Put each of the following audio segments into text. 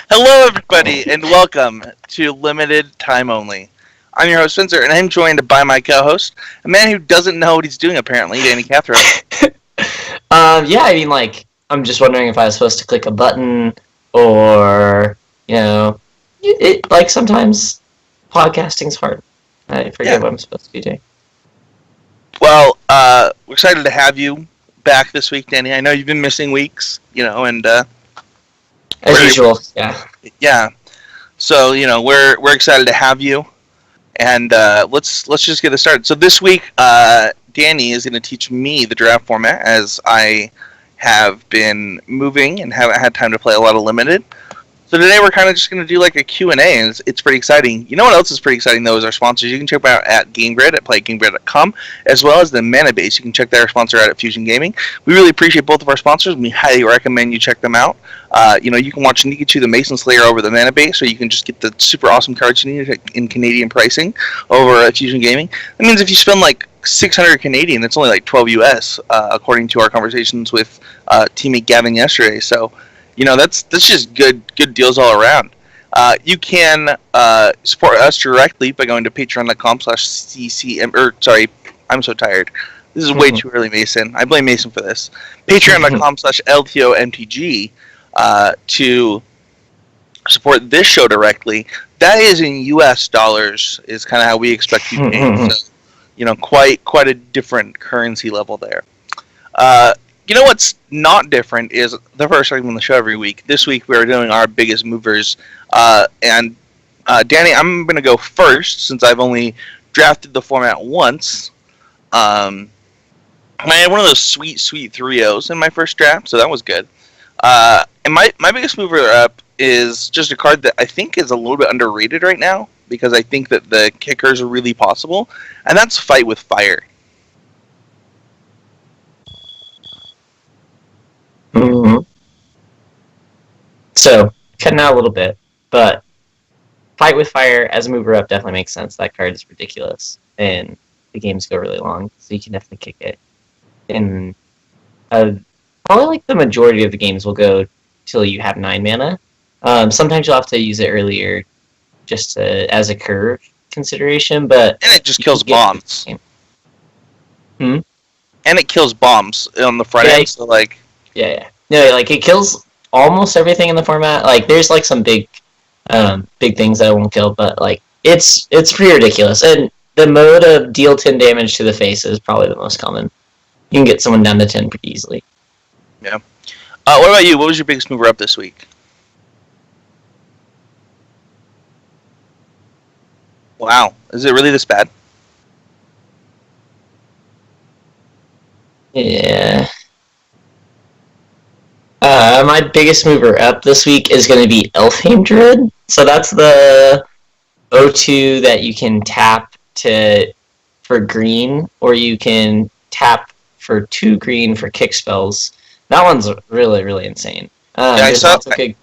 Hello, everybody, and welcome to Limited Time Only. I'm your host, Spencer, and I'm joined by my co host, a man who doesn't know what he's doing, apparently, Danny Cathro. Yeah, I mean, I'm just wondering if I was supposed to click a button or, sometimes podcasting's hard. I Yeah. forget what I'm supposed to be doing. Well, we're excited to have you back this week, Danny. I know you've been missing weeks, and As usual, yeah. yeah. So, we're excited to have you, and let's just get it started. So this week, Danny is going to teach me the draft format as I have been moving and haven't had time to play a lot of limited. So today we're kind of just going to do like a Q&A, and it's pretty exciting. You know what else is pretty exciting, though, is our sponsors. You can check them out at GameGrid at playgamegrid.com, as well as the Mana Base. You can check their sponsor out at Fusion Gaming. We really appreciate both of our sponsors, and we highly recommend you check them out. You can watch Nikachu the Mason Slayer over the Mana Base, or you can just get the super awesome cards you need in Canadian pricing over at Fusion Gaming. That means if you spend like 600 Canadian, that's only like 12 US, according to our conversations with teammate Gavin yesterday. So that's just good deals all around. You can support us directly by going to patreon.com/ccm. Or sorry, I'm so tired. This is way too early, Mason. I blame Mason for this. Patreon.com/LTOMTG to support this show directly. That is in U.S. dollars. Is kind of how we expect you to pay. So, quite a different currency level there. What's not different is the first segment on the show every week. This week we are doing our biggest movers, and Danny, I'm going to go first since I've only drafted the format once. I had one of those sweet 3-0s in my first draft, so that was good. And my biggest mover up is just a card that I think is a little bit underrated right now because I think that the kickers are really possible, and that's Fight with Fire. Mm-hmm. So, cutting out a little bit, but Fight with Fire as a mover up definitely makes sense. That card is ridiculous, and the games go really long, so you can definitely kick it. And probably like the majority of the games will go till you have 9 mana. Sometimes you'll have to use it earlier just as a curve consideration, but And it just kills bombs. Hmm? And it kills bombs on the front end, so yeah. No, like it kills almost everything in the format. Like there's like some big things that it won't kill, but like it's pretty ridiculous. And the mode of deal 10 damage to the face is probably the most common. You can get someone down to 10 pretty easily. Yeah. What about you? What was your biggest mover up this week? Wow. Is it really this bad? Yeah. My biggest mover up this week is going to be Elfheim Druid. So that's the O2 that you can tap for green, or you can tap for 2 green for kick spells. That one's really, really insane. Yeah, There's lots of good.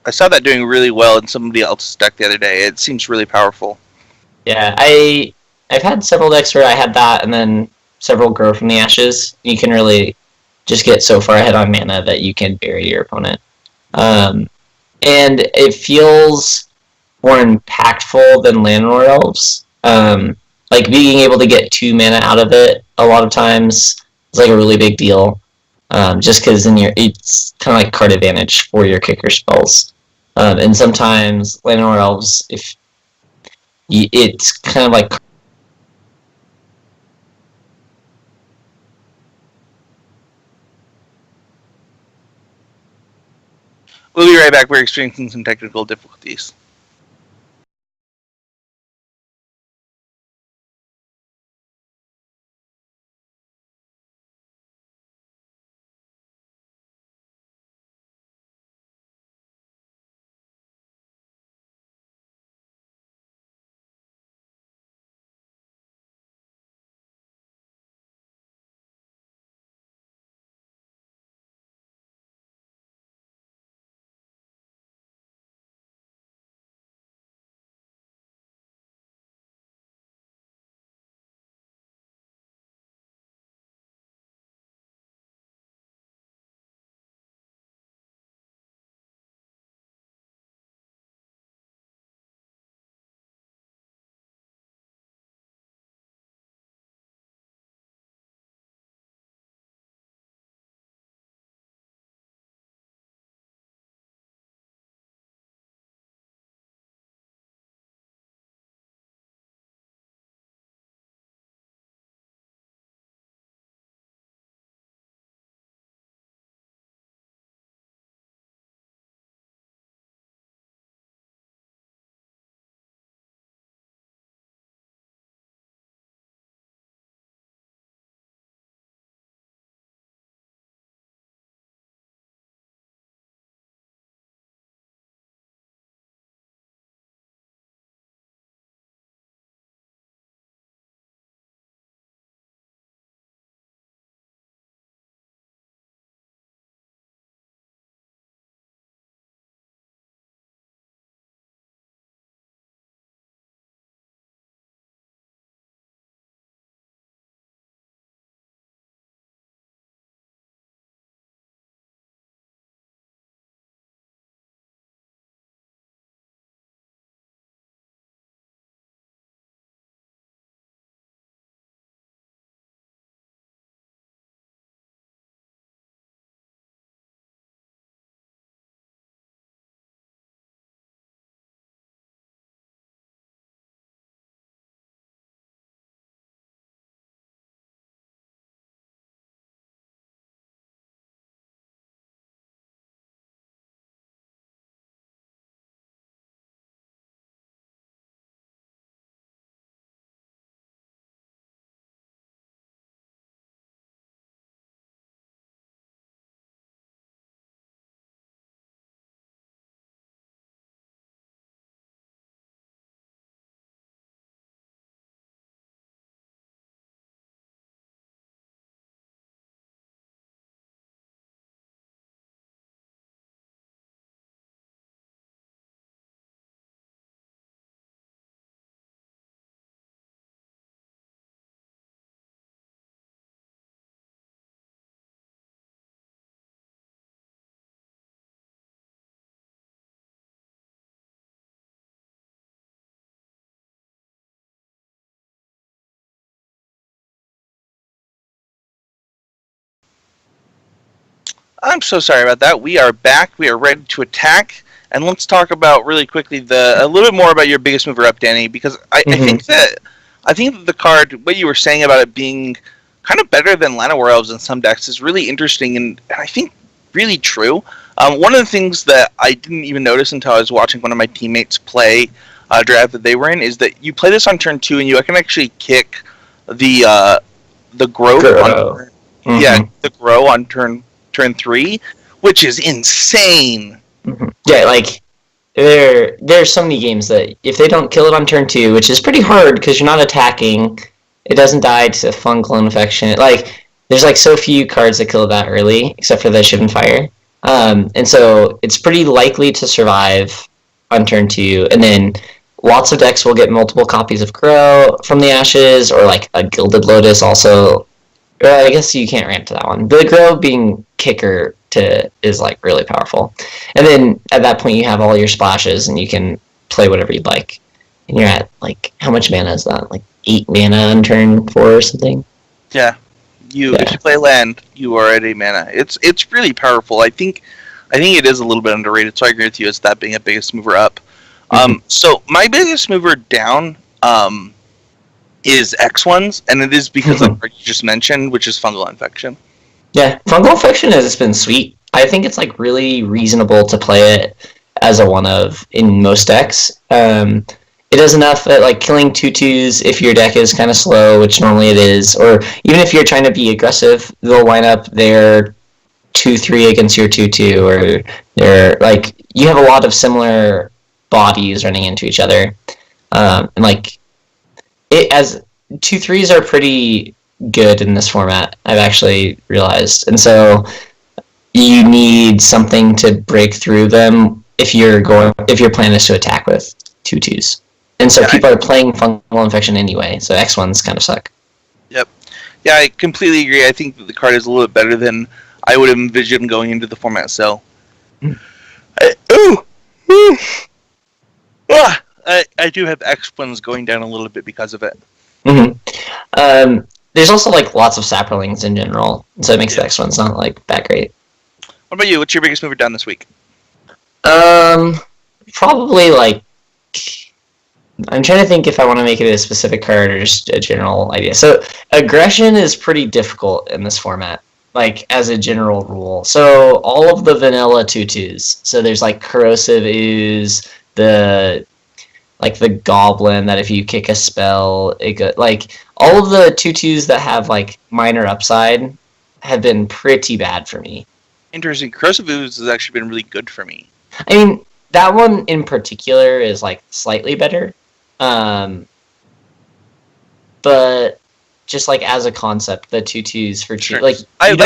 I saw that doing really well in somebody else's deck the other day. It seems really powerful. Yeah, I've had several decks where I had that, and then several grow from the ashes. You can really just get so far ahead on mana that you can bury your opponent. And it feels more impactful than Landlord Elves. Like being able to get 2 mana out of it a lot of times is like a really big deal. Just because it's kind of like card advantage for your kicker spells. And sometimes Landlord Elves, if it's kind of like We'll be right back. We're experiencing some technical difficulties. I'm so sorry about that. We are back. We are ready to attack. And let's talk about really quickly a little bit more about your biggest mover up, Danny, because I think that the card, what you were saying about it being kind of better than Llanowar Elves in some decks, is really interesting and I think really true. One of the things that I didn't even notice until I was watching one of my teammates play a draft that they were in is that you play this on turn 2 and you can actually kick the growth on the grow on turn 3, which is insane. Yeah, like there's so many games that if they don't kill it on turn 2, which is pretty hard because you're not attacking, it doesn't die to fungal infection. Like there's like so few cards that kill it that early, except for the Shivan Fire, and so it's pretty likely to survive on turn 2, and then lots of decks will get multiple copies of Grow from the Ashes, or like a Gilded Lotus also. I guess you can't ramp to that one. But the Grow being kicker is like really powerful. And then at that point you have all your splashes and you can play whatever you'd like. And you're at like, how much mana is that? Like 8 mana on turn 4 or something? Yeah. If you play land, you are at 8 mana. It's really powerful. I think it is a little bit underrated, so I agree with you as that being a biggest mover up. So my biggest mover down is X1s, and it is because like you just mentioned, which is fungal infection. Yeah, fungal infection has been sweet. I think it's like really reasonable to play it as a one of in most decks. It does enough that like killing 2/2s if your deck is kind of slow, which normally it is, or even if you're trying to be aggressive, they'll line up their 2/3 against your 2/2, or they're like you have a lot of similar bodies running into each other, and like it as 2/3s are pretty good in this format, I've actually realized, and so you need something to break through them if your plan is to attack with 2/2s, and so people are playing fungal infection anyway, so X1s kind of suck. Yep. Yeah, I completely agree. I think that the card is a little bit better than I would have envisioned going into the format. So, I do have X1s going down a little bit because of it. There's also like lots of saprolings in general, so it makes the X1s not like that great. What about you? What's your biggest mover down this week? Probably like I'm trying to think if I want to make it a specific card or just a general idea. So aggression is pretty difficult in this format, like as a general rule. So all of the vanilla 2/2s. So there's like corrosive ooze, the goblin that if you kick a spell, it go, like all of the 2/2s that have like minor upside have been pretty bad for me. Interesting. Corrosive ooze has actually been really good for me. I mean, that one in particular is like slightly better. But just like as a concept, the 2/2s for cheap, like I've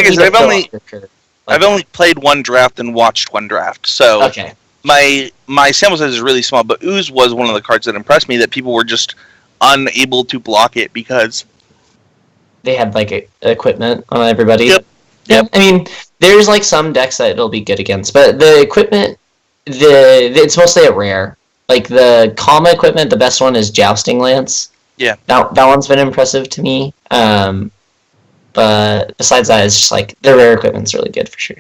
only played one draft and watched one draft, so okay. My sample size is really small. But Ooze was one of the cards that impressed me that people were just unable to block it because they had like equipment on everybody. Yep. I mean, there's like some decks that it'll be good against, but the equipment, it's mostly a rare. Like the comma equipment, the best one is Jousting Lance. Yeah. That one's been impressive to me. But besides that, it's just like the rare equipment's really good for sure.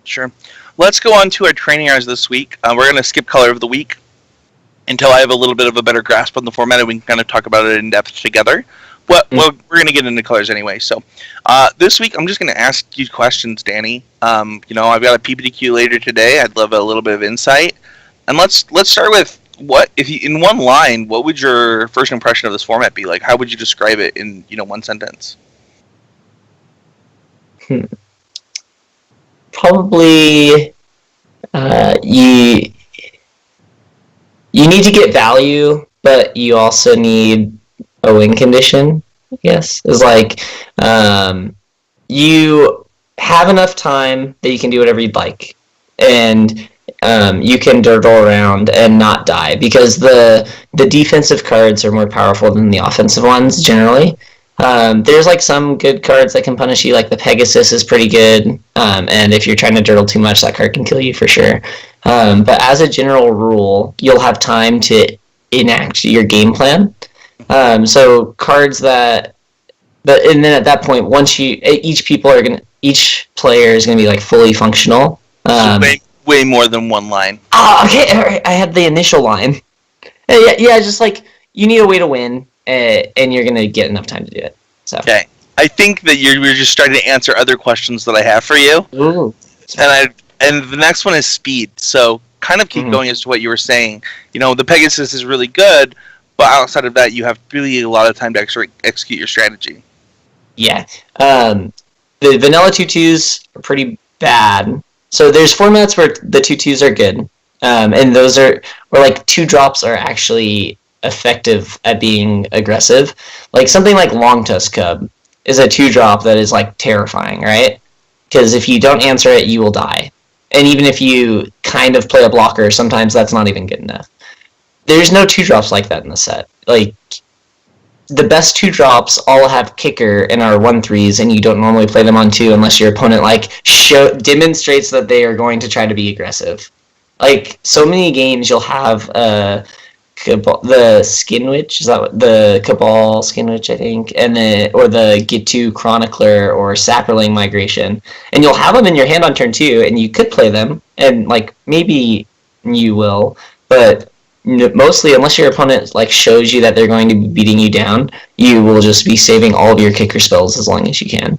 Sure. Let's go on to our training hours this week. We're going to skip color of the week until I have a little bit of a better grasp on the format and we can kind of talk about it in depth together. Well, we're going to get into colors anyway. So this week, I'm just going to ask you questions, Danny. I've got a PPTQ later today. I'd love a little bit of insight. And let's start with in one line, what would your first impression of this format be? Like, how would you describe it in, one sentence? Probably you need to get value, but you also need a win condition, I guess. It's like you have enough time that you can do whatever you'd like, and you can dawdle around and not die, because the defensive cards are more powerful than the offensive ones generally. There's like some good cards that can punish you, like the Pegasus is pretty good, and if you're trying to dawdle too much, that card can kill you for sure. But as a general rule, you'll have time to enact your game plan. So cards and then at that point, each each player is going to be like fully functional. So way more than one line. Okay, all right. I had the initial line. Yeah, just like you need a way to win, and you're going to get enough time to do it. So. Okay. I think that you're just starting to answer other questions that I have for you. Ooh. And the next one is speed. So kind of keep going as to what you were saying. You know, the Pegasus is really good, but outside of that, you have really a lot of time to execute your strategy. Yeah. The vanilla 2-2s are pretty bad. So there's formats where the 2-2s are good. And those are where like 2-drops are actually effective at being aggressive. Like something like Long Tusk Cub is a 2-drop that is like terrifying, right? Because if you don't answer it, you will die. And even if you kind of play a blocker, sometimes that's not even good enough. There's no 2-drops like that in the set. Like, the best 2-drops all have kicker and are 1-3s, and you don't normally play them on 2 unless your opponent like demonstrates that they are going to try to be aggressive. Like, so many games you'll have the Skinwitch, is that what, the Cabal Skinwitch, I think, and or the Gitu Chronicler or Saproling Migration, and you'll have them in your hand on turn 2, and you could play them, and like maybe you will, but mostly unless your opponent like shows you that they're going to be beating you down, you will just be saving all of your kicker spells as long as you can,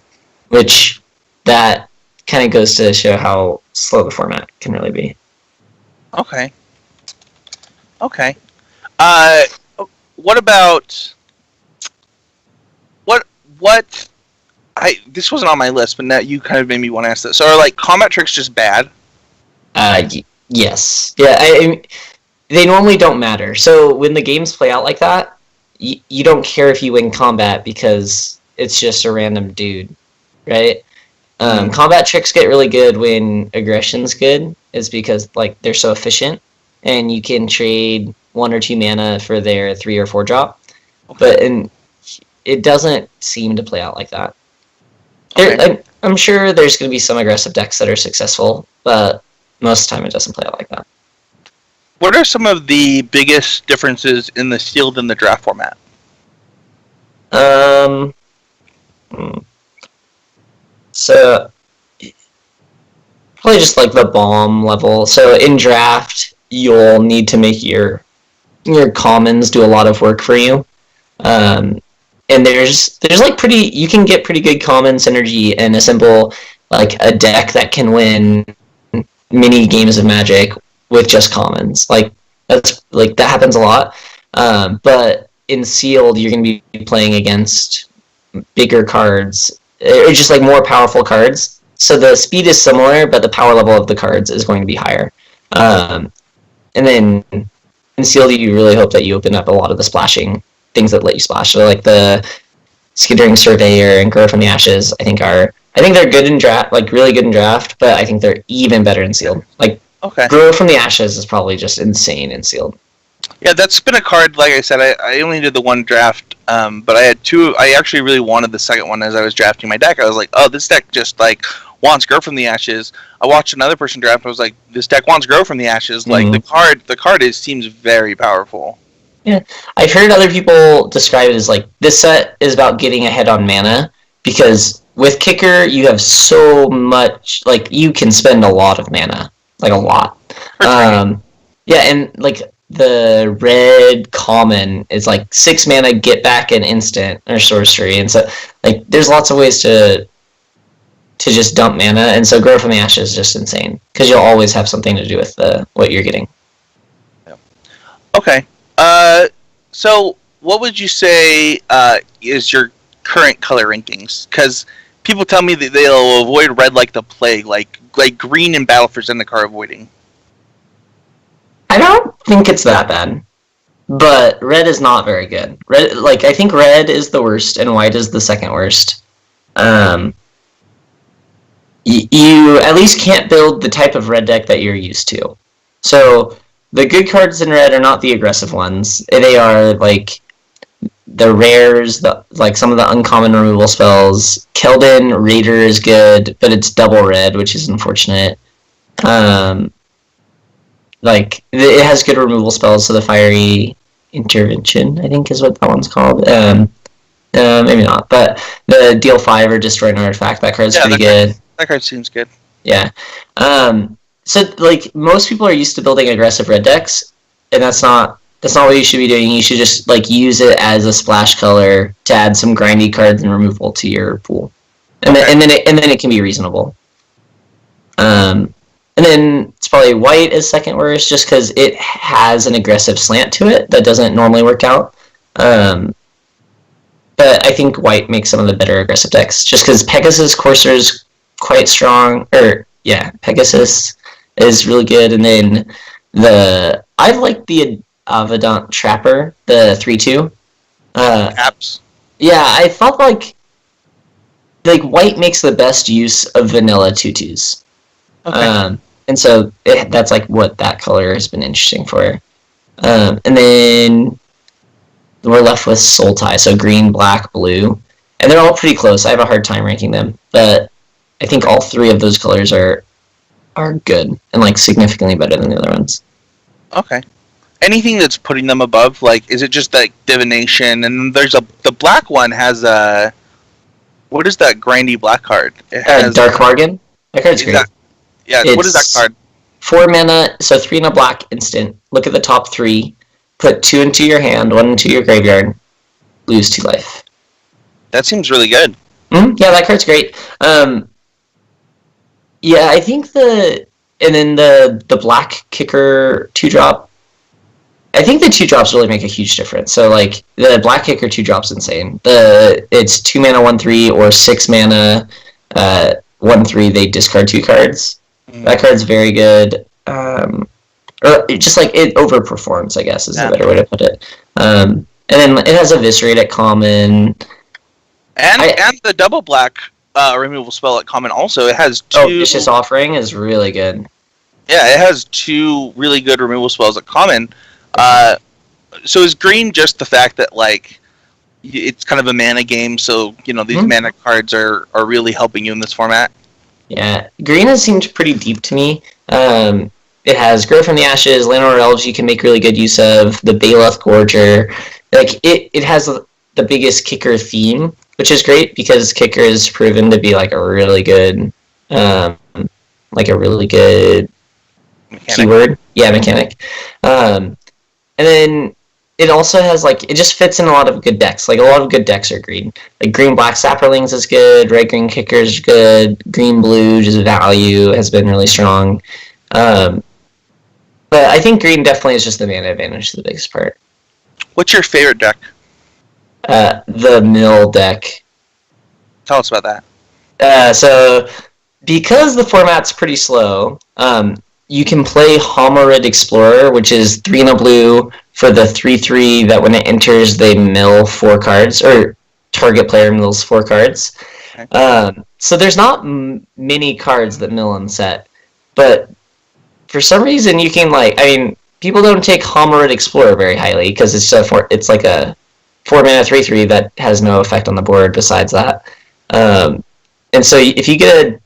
which that kind of goes to show how slow the format can really be. Okay. What about what? This wasn't on my list, but now you kind of made me want to ask this. So, are like combat tricks just bad? Yes. Yeah. They normally don't matter. So when the games play out like that, you don't care if you win combat because it's just a random dude, right? Combat tricks get really good when aggression's good, is because like they're so efficient, and you can trade 1 or 2 mana for their 3 or 4 drop. Okay. But it doesn't seem to play out like that. Okay. I'm sure there's going to be some aggressive decks that are successful, but most of the time it doesn't play out like that. What are some of the biggest differences in the sealed and the draft format? So probably just like the bomb level. So in draft, you'll need to make your commons do a lot of work for you. And there's like you can get pretty good common synergy and assemble like a deck that can win many games of Magic with just commons. Like that happens a lot. But in sealed, you're going to be playing against bigger cards, or just like more powerful cards. So the speed is similar, but the power level of the cards is going to be higher. And then in sealed, you really hope that you open up a lot of the splashing things that let you splash. So like the Skittering Surveyor and Grow from the Ashes, I think they're good in draft, like really good in draft, but I think they're even better in sealed. Like Grow from the Ashes is probably just insane in sealed. Yeah, that's been a card. Like I said, I only did the one draft, but I had 2. I actually really wanted the second one as I was drafting my deck. I was like, oh, this deck just like wants Grow from the Ashes. I watched another person draft, and I was like, this deck wants Grow from the Ashes. Like the card seems very powerful. Yeah, I've heard other people describe it as like this set is about getting ahead on mana, because with kicker you have so much, like you can spend a lot of mana, like a lot. Yeah, and like the red common is like 6 mana, get back an instant or sorcery, and so like there's lots of ways to just dump mana, and so Grow from the Ashes is just insane because you'll always have something to do with what you're getting. Yeah. Okay. So what would you say is your current color rankings? Because people tell me that they'll avoid red like the plague, like green in Battle for Zendikar avoiding. I don't think it's that bad, but red is not very good. Red, like I think red is the worst and white is the second worst. You at least can't build the type of red deck that you're used to. So the good cards in red are not the aggressive ones. They are like the rares, like some of the uncommon removal spells. Keldon Raider is good, but it's double red, which is unfortunate. Like it has good removal spells, so the Fiery Intervention, I think, is what that one's called. And Maybe not. But the deal 5 or destroy an artifact, that card's pretty good. That card seems good. Yeah. So like most people are used to building aggressive red decks, and that's not what you should be doing. You should just like use it as a splash color to add some grindy cards and removal to your pool, and then it can be reasonable. And then it's probably white is second worst, just because it has an aggressive slant to it that doesn't normally work out. But I think white makes some of the better aggressive decks, just because Pegasus Courser is quite strong. Pegasus is really good, and then I like the Avedant Trapper, the 3/2. Apps. Yeah, I felt like white makes the best use of vanilla 2/2s. Okay. And so that's like what that color has been interesting for. And then we're left with Sultai, so green, black, blue. And they're all pretty close. I have a hard time ranking them. But I think all 3 of those colors are good and like significantly better than the other ones. Okay. Anything that's putting them above, like, is it just like divination? And there's the black one has a, what is that grindy black card? It has Dark Bargain. That card's great. Yeah, what is that card? 4 mana, so 3 in a black instant. Look at the top 3. Put 2 into your hand, 1 into your graveyard. Lose 2 life. That seems really good. Yeah, that card's great. Yeah, I think and then the black kicker 2-drop. I think the 2-drops really make a huge difference. So like the black kicker 2-drop's insane. It's 2 mana 1/3 or 6 mana 1/3. They discard 2 cards. That card's very good. Or just like it overperforms, I guess is a better way to put it. And then it has Eviscerate at common. And the double black removal spell at common also. It has 2. Vicious Offering is really good. Yeah, it has 2 really good removal spells at common. So is green just the fact that like it's kind of a mana game, so these mana cards are really helping you in this format? Yeah, green has seemed pretty deep to me. It has Grow from the Ashes, Llanowar Elves you can make really good use of, the Baloth Gorger. Like it has the biggest kicker theme, which is great because kicker is proven to be like a really good mechanic. Keyword. Yeah, mechanic. And then it also has it just fits in a lot of good decks. Like a lot of good decks are green. Like green black Sapperlings is good, red green kicker is good, green blue just value has been really strong. But I think green definitely is just the mana advantage to the biggest part. What's your favorite deck? The mill deck. Tell us about that. So because the format's pretty slow, you can play Homerid Explorer, which is 3 in a blue for the 3/3 that when it enters they mill 4 cards, or target player mills 4 cards. Okay. So there's not many cards that mill in the set, but for some reason you can people don't take Homerid Explorer very highly because it's like a 4 mana 3/3 that has no effect on the board besides that. And so if you get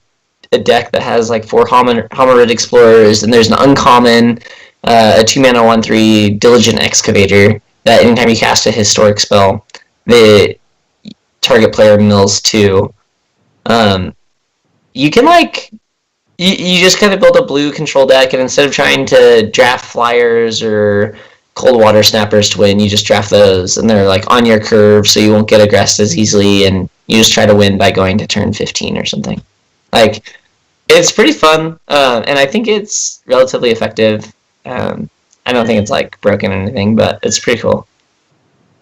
a deck that has 4 Homerid Explorers, and there's an uncommon, a 2 mana 1/3 Diligent Excavator that anytime you cast a historic spell, the target player mills 2. You can you just kind of build a blue control deck, and instead of trying to draft flyers or cold water snappers to win, you just draft those, and they're on your curve, so you won't get aggressed as easily, and you just try to win by going to turn 15 or something. It's pretty fun, and I think it's relatively effective. I don't think it's broken or anything, but it's pretty cool.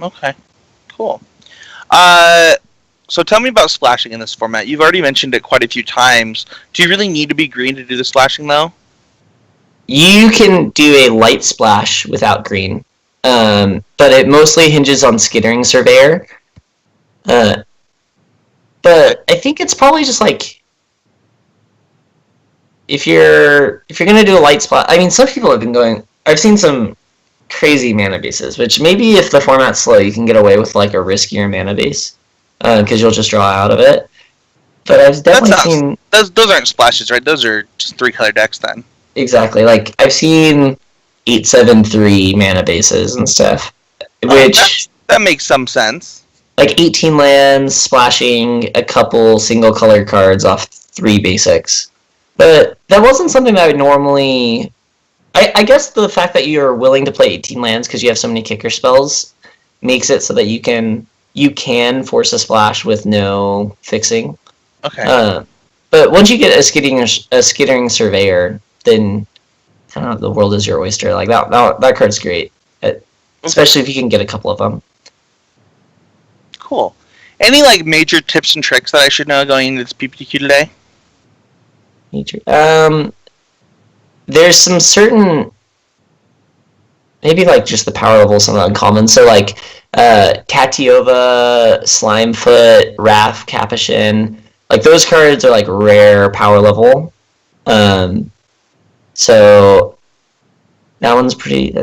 Okay, cool. So tell me about splashing in this format. You've already mentioned it quite a few times. Do you really need to be green to do the splashing, though? You can do a light splash without green, but it mostly hinges on Skittering Surveyor. But I think it's probably just if you're gonna do a light splash. I mean, some people have been going. I've seen some crazy mana bases, which maybe if the format's slow, you can get away with a riskier mana base because you'll just draw out of it. But I've definitely seen those aren't splashes, right? Those are just 3-color decks then. Exactly. I've seen 8/7/3 mana bases and stuff, which that makes some sense. like 18 lands, splashing a couple single color cards off 3 basics. But that wasn't something that I would normally. I guess the fact that you're willing to play 18 lands because you have so many kicker spells makes it so that you can force a splash with no fixing. Okay. But once you get a skittering surveyor, then I don't know, the world is your oyster. Like that card's great, especially if you can get a couple of them. Cool. Any like major tips and tricks that I should know going into this PPTQ today? There's some certain, maybe like just the power level, some uncommon. So like Catiova, Slimefoot, Wrath, Capuchin, like those cards are like rare power level. So that one's pretty.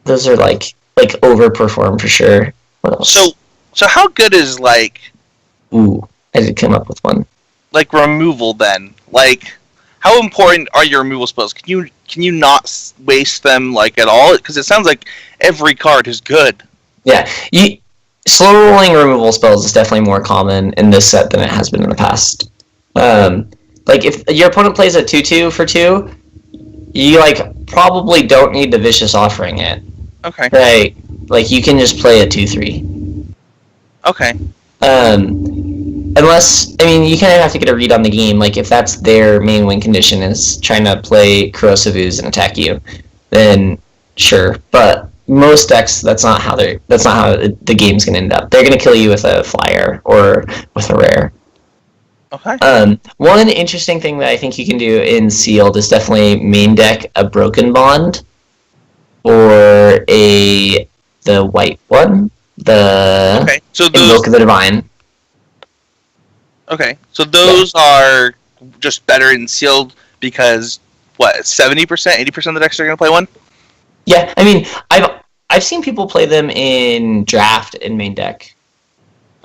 Those are like overperform for sure. What else? So how good is like? Ooh, I did come up with one. Like removal then, like how important are your removal spells? Can you not waste them like at all? Because it sounds like every card is good. Yeah, slow rolling removal spells is definitely more common in this set than it has been in the past. Like if your opponent plays a 2/2 for 2, you like probably don't need to Vicious Offering it. Okay. Right. Like you can just play a 2/3. Okay. Unless, I mean, you kind of have to get a read on the game. Like, if that's their main win condition is trying to play Corrosive Ooze and attack you, then sure. But most decks, that's not how the game's gonna end up. They're gonna kill you with a flyer or with a rare. Okay. One interesting thing that I think you can do in Sealed is definitely main deck a Broken Bond or the white one, the Invoke of the Divine. Okay, so those are just better in Sealed because what 70%, 80% of the decks are going to play one. Yeah, I mean, I've seen people play them in Draft and main deck.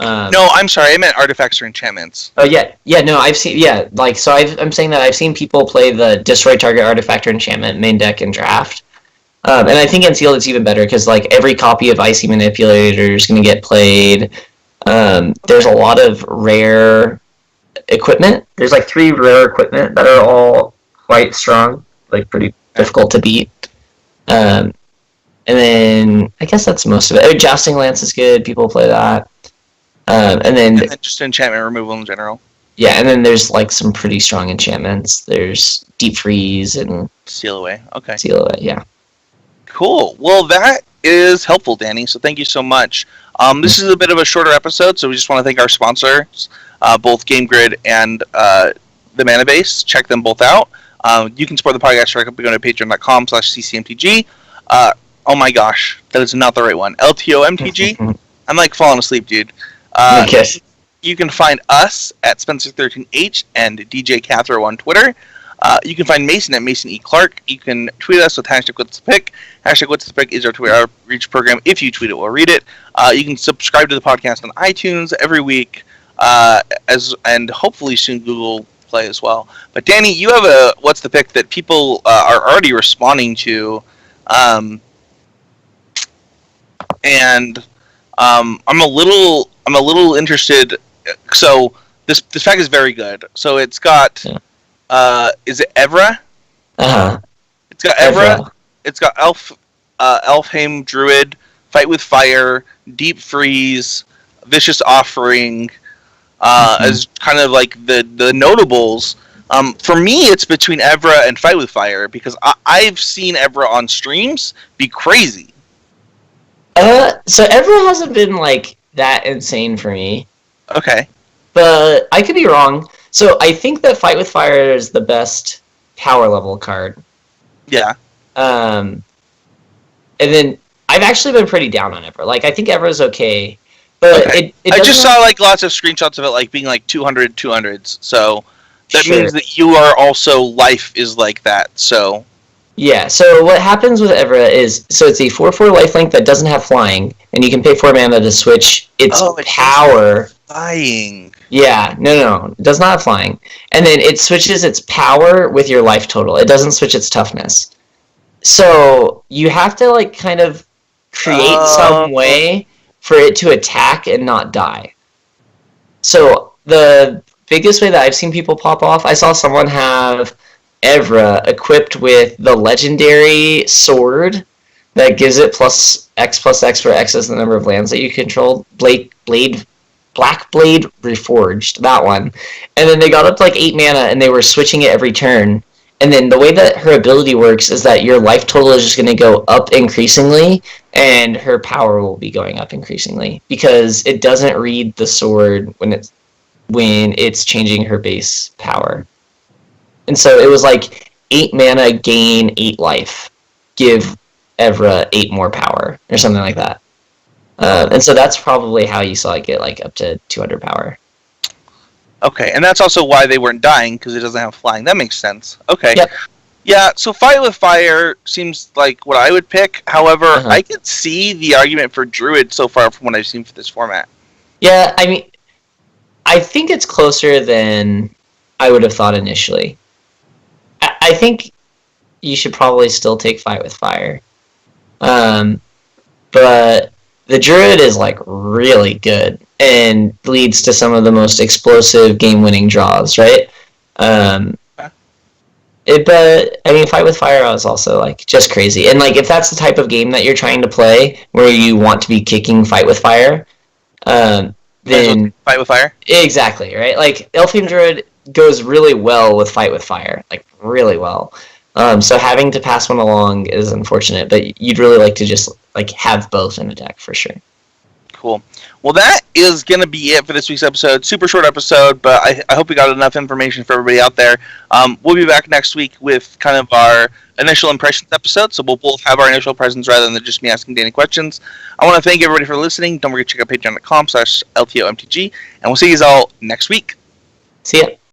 No, I'm sorry, I meant artifacts or enchantments. Oh yeah, no, I've seen I'm saying that I've seen people play the Destroy Target Artifact or Enchantment main deck in Draft, and I think in Sealed it's even better because like every copy of Icy Manipulator is going to get played. There's a lot of rare equipment. There's like 3 rare equipment that are all quite strong, like pretty difficult to beat. And then I guess that's most of it. Jousting Lance is good. People play that. And then just enchantment removal in general. Yeah, and then there's like some pretty strong enchantments. There's Deep Freeze and Seal Away. Okay. Seal Away, yeah. Cool. Well, that is helpful, Danny. So thank you so much. This is a bit of a shorter episode, so we just want to thank our sponsors, both Game Grid and the Mana Base. Check them both out. You can support the podcast directly by going to patreon.com/ccmtg. Oh my gosh, that is not the right one. LTOMTG. I'm like falling asleep, dude. You can find us at Spencer13H and DJ Cathro on Twitter. You can find Mason at Mason E. Clark. You can tweet us with hashtag What's the Pick. Hashtag What's the Pick is our Twitter outreach program. If you tweet it, we'll read it. You can subscribe to the podcast on iTunes every week, and hopefully soon Google Play as well. But Danny, you have a What's the Pick that people are already responding to, and I'm a little interested. So this pack is very good. So it's got. Is it Evra? It's got Evra. It's got Elfheim Druid, Fight with Fire, Deep Freeze, Vicious Offering, as kind of like the notables. For me, it's between Evra and Fight with Fire because I've seen Evra on streams be crazy. So Evra hasn't been like that insane for me. Okay. But I could be wrong. So I think that Fight with Fire is the best power level card. Yeah. And then I've actually been pretty down on Evra. Like I think Evra's okay, but okay. I just saw like lots of screenshots of it like being like 200s. So that means that you are also life is like that. So yeah. So what happens with Evra is it's a 4/4 lifelink that doesn't have flying, and you can pay 4 mana to switch its power. Flying. Yeah, no, it does not have flying. And then it switches its power with your life total. It doesn't switch its toughness. So you have to like kind of create some way for it to attack and not die. So the biggest way that I've seen people pop off, I saw someone have Evra equipped with the legendary sword that gives it plus X, where X is the number of lands that you control. Black Blade Reforged, that one. And then they got up to like 8 mana and they were switching it every turn. And then the way that her ability works is that your life total is just going to go up increasingly, and her power will be going up increasingly because it doesn't read the sword when it's changing her base power. And so it was like 8 mana, gain 8 life, give Evra 8 more power, or something like that. And so that's probably how you saw it get like up to 200 power. Okay, and that's also why they weren't dying, because it doesn't have flying. That makes sense. Okay. Yep. Yeah, so Fight with Fire seems like what I would pick. However, I could see the argument for Druid so far from what I've seen for this format. Yeah, I mean, I think it's closer than I would have thought initially. I think you should probably still take Fight with Fire. But the Druid is like really good and leads to some of the most explosive game-winning draws, right? But I mean, Fight with Fire is also like just crazy. And like, if that's the type of game that you're trying to play, where you want to be kicking Fight with Fire, then Fight with Fire. Exactly, right? Like Elfin Druid goes really well with Fight with Fire, like really well. So having to pass one along is unfortunate, but you'd really like to just like have both in a deck for sure. Cool. Well, that is going to be it for this week's episode. Super short episode, but I hope we got enough information for everybody out there. We'll be back next week with kind of our initial impressions episode, so we'll both have our initial impressions rather than just me asking Danny questions. I want to thank everybody for listening. Don't forget to check out patreon.com/LTOMTG, and we'll see you all next week. See ya.